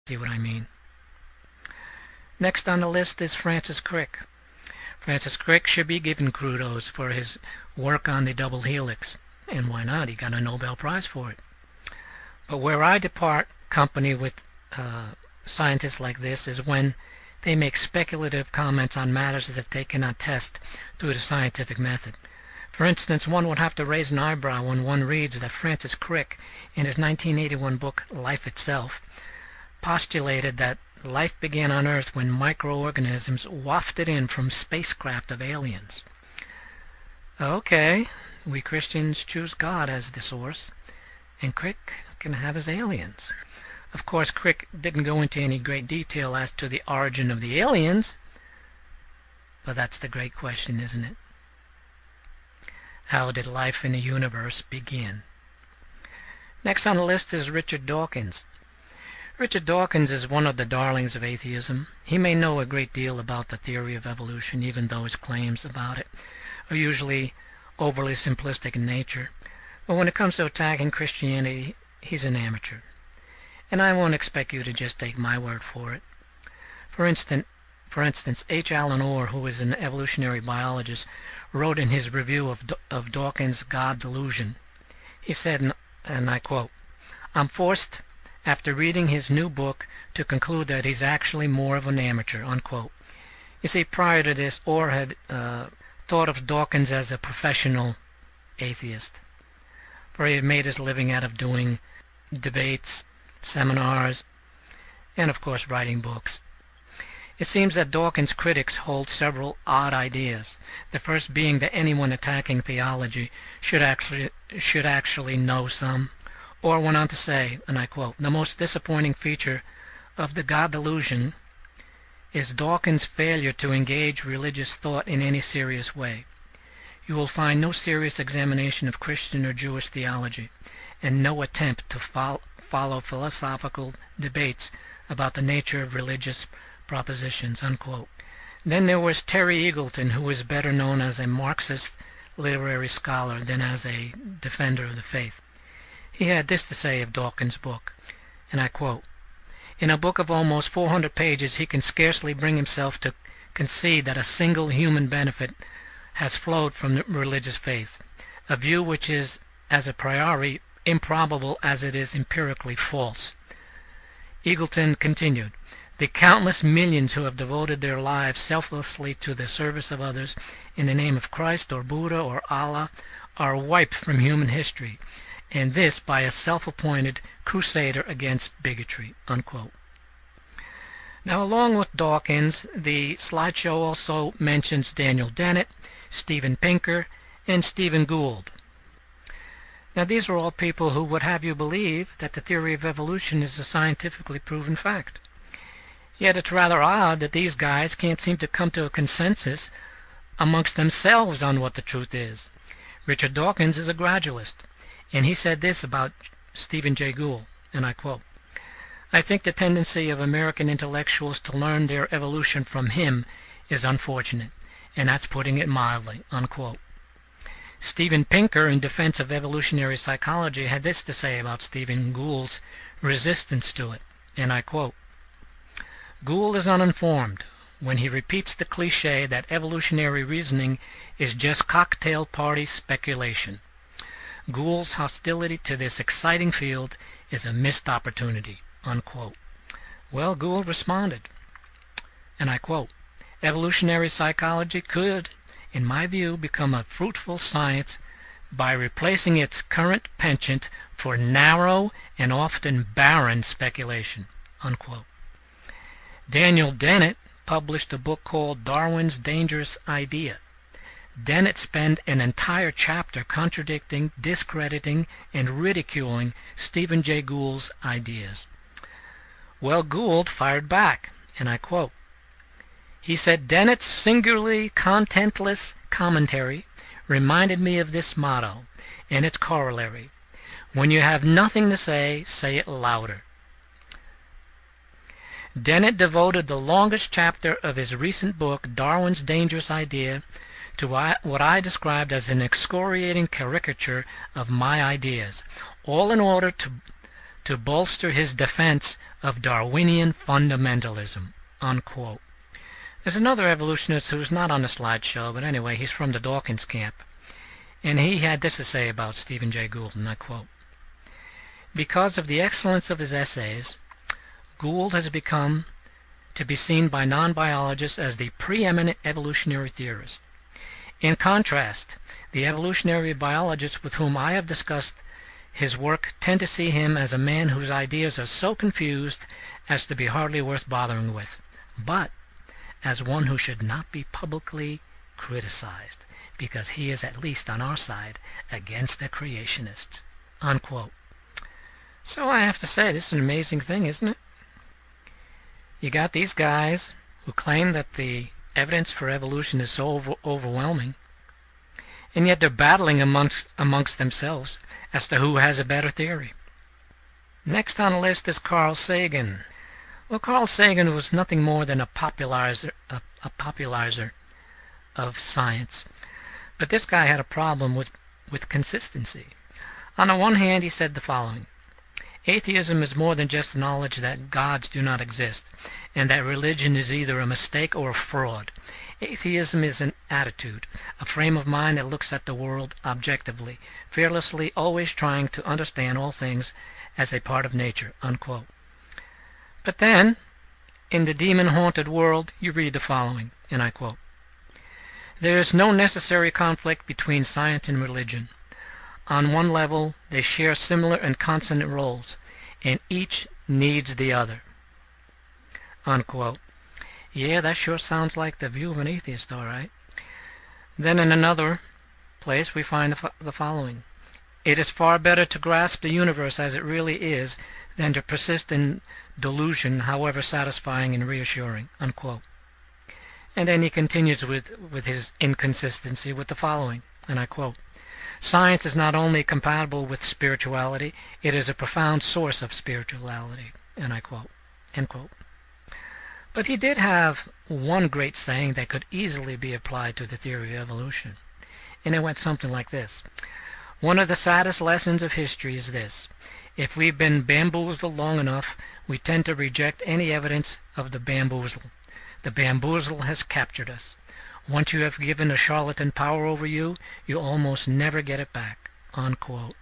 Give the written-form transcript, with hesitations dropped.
See what I mean? Next on the list is Francis Crick. Francis Crick should be given kudos for his work on the double helix. And why not? He got a Nobel Prize for it. But where I depart company with scientists like this is when they make speculative comments on matters that they cannot test through the scientific method. For instance, one would have to raise an eyebrow when one reads that Francis Crick, in his 1981 book Life Itself, postulated that life began on Earth when microorganisms wafted in from spacecraft of aliens. Okay, we Christians choose God as the source, and Crick can have his aliens. Of course, Crick didn't go into any great detail as to the origin of the aliens, but that's the great question, isn't it? How did life in the universe begin? Next on the list is Richard Dawkins. Richard Dawkins is one of the darlings of atheism. He may know a great deal about the theory of evolution, even though his claims about it are usually overly simplistic in nature. But when it comes to attacking Christianity, he's an amateur. And I won't expect you to just take my word for it. For instance, H. Alan Orr, who is an evolutionary biologist, wrote in his review of Dawkins' God Delusion. He said, and I quote, "I'm forced, after reading his new book, to conclude that he's actually more of an amateur," unquote. You see, prior to this, Orr had thought of Dawkins as a professional atheist, for he had made his living out of doing debates, seminars, and of course writing books. It seems that Dawkins' critics hold several odd ideas, the first being that anyone attacking theology should actually know some. Orr went on to say, and I quote, "The most disappointing feature of the God Delusion is Dawkins' failure to engage religious thought in any serious way. You will find no serious examination of Christian or Jewish theology, and no attempt to follow philosophical debates about the nature of religious propositions," unquote. Then there was Terry Eagleton, who is better known as a Marxist literary scholar than as a defender of the faith. He had this to say of Dawkins' book, and I quote, "In a book of almost 400 pages, he can scarcely bring himself to concede that a single human benefit has flowed from the religious faith, a view which is as a priori improbable as it is empirically false." Eagleton continued, "The countless millions who have devoted their lives selflessly to the service of others in the name of Christ or Buddha or Allah are wiped from human history, and this by a self-appointed crusader against bigotry," unquote. Now, along with Dawkins, the slideshow also mentions Daniel Dennett, Steven Pinker, and Stephen Gould. Now, these are all people who would have you believe that the theory of evolution is a scientifically proven fact. Yet it's rather odd that these guys can't seem to come to a consensus amongst themselves on what the truth is. Richard Dawkins is a gradualist, and he said this about Stephen Jay Gould, and I quote, "I think the tendency of American intellectuals to learn their evolution from him is unfortunate, and that's putting it mildly," unquote. Steven Pinker, in defense of evolutionary psychology, had this to say about Stephen Gould's resistance to it, and I quote, "Gould is uninformed when he repeats the cliché that evolutionary reasoning is just cocktail party speculation. Gould's hostility to this exciting field is a missed opportunity," unquote. Well, Gould responded, and I quote, "Evolutionary psychology could, in my view, become a fruitful science by replacing its current penchant for narrow and often barren speculation," unquote. Daniel Dennett published a book called Darwin's Dangerous Idea. Dennett spent an entire chapter contradicting, discrediting, and ridiculing Stephen Jay Gould's ideas. Well, Gould fired back, and I quote, he said, "Dennett's singularly contentless commentary reminded me of this motto and its corollary: when you have nothing to say it louder." Dennett devoted the longest chapter of his recent book, Darwin's Dangerous Idea, to what I described as an excoriating caricature of my ideas, all in order to to bolster his defense of Darwinian fundamentalism, unquote. There's another evolutionist who's not on the slideshow, but anyway, he's from the Dawkins camp. And he had this to say about Stephen Jay Gould, and I quote, "Because of the excellence of his essays, Gould has become to be seen by non-biologists as the preeminent evolutionary theorist. In contrast, the evolutionary biologists with whom I have discussed his work tend to see him as a man whose ideas are so confused as to be hardly worth bothering with, but as one who should not be publicly criticized, because he is at least on our side against the creationists," unquote. So I have to say, this is an amazing thing, isn't it? You got these guys who claim that the evidence for evolution is so overwhelming, and yet they're battling amongst themselves as to who has a better theory. Next on the list is Carl Sagan. Well, Carl Sagan was nothing more than a popularizer of science. But this guy had a problem with consistency. On the one hand, he said the following: "Atheism is more than just knowledge that gods do not exist, and that religion is either a mistake or a fraud. Atheism is an attitude, a frame of mind that looks at the world objectively, fearlessly, always trying to understand all things as a part of nature," unquote. But then, in the demon-haunted world, you read the following, and I quote, "There is no necessary conflict between science and religion. On one level, they share similar and consonant roles, and each needs the other," unquote. Yeah, that sure sounds like the view of an atheist, all right. Then in another place, we find the following: "It is far better to grasp the universe as it really is than to persist in delusion, however satisfying and reassuring," unquote. And then he continues with his inconsistency with the following, and I quote, "Science is not only compatible with spirituality, it is a profound source of spirituality," and I quote, end quote. But he did have one great saying that could easily be applied to the theory of evolution, and it went something like this: "One of the saddest lessons of history is this: if we've been bamboozled long enough, we tend to reject any evidence of the bamboozle. The bamboozle has captured us. Once you have given a charlatan power over you, you almost never get it back," unquote.